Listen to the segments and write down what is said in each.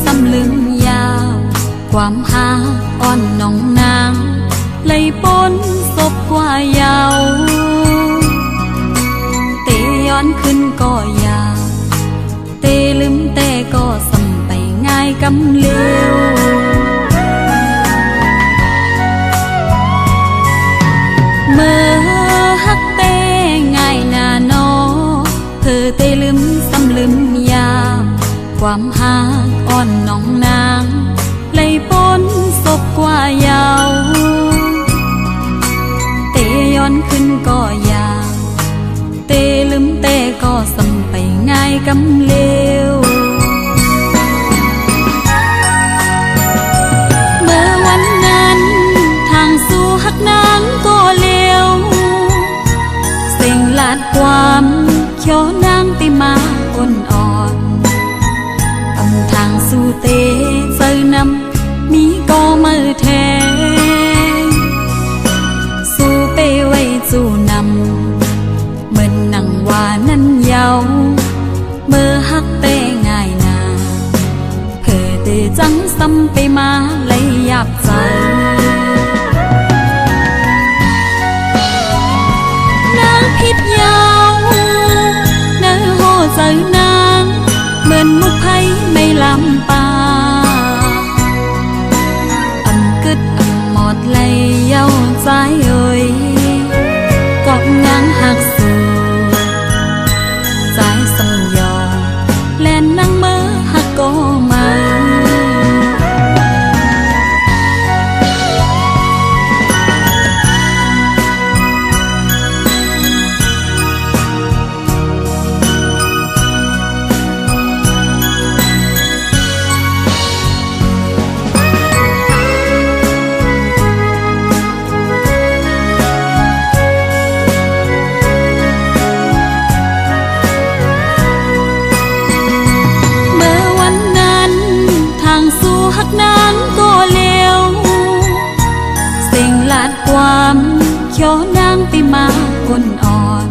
ซ้ำลืมยาวความหาอ่อนน้องนางเลยปนศพกว่ายาวเตย้อนขึ้นก็ยาวเตลืมแต่ก็ซ้ำไปง่ายกำเร็วเมื่อฮักเตง่ายหน้าน้อเธอเตลืมซ้ำลืมยามความหาอ่อนน้องนางเลยปนศพกว่ายาวเตย้อนขึ้นก็ยาวเตลืมเตก็ซ้ำไปง่ายกำเร็วเมื่อวันนั้นทางสู่ฮักนางก็เลี้ยวเสียงลาดความเขียวนางติมาอ่อนอ่อนอำทางสู่เตเจอนำมีก็มือแทงสู่ไปไว้จู่นำเหมือนนังว่านั้นเยาเมื่อฮักเตง่ายนาเพื่อเตจังซ้ำไปมาเลยหยาบใจนางผิดยาวเนื้อโหใจนางเหมือนมุกไผ่ไม่ลำปาหมดเลยเย้าใจเอ่ยกอบนางหักสู่ใจสัญญาแลนนางเมื่อหักก็มาฮักนางก็เลี้ยวเสียงลาดความเขียวนางติมาอ่อนอ่อน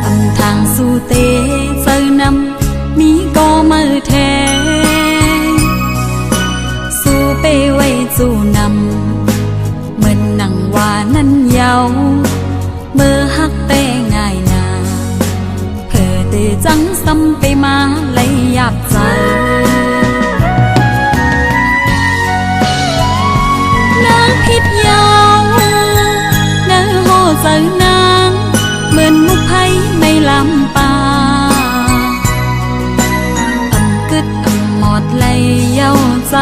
อำทางสู่เตเจอนำมีก็มือแทงสู่ไปไว้จู่นำเหมือนนังว่านั้นเยาเมื่อฮักเตง่ายนาเพื่อเตจังซ้ำไปมาเลยหยาบใจผิดยาวเนื้อโหใจนางเหมือนมุกไผ่ไม่ลำปาอำกึดอำหมดเลยเย้าใจ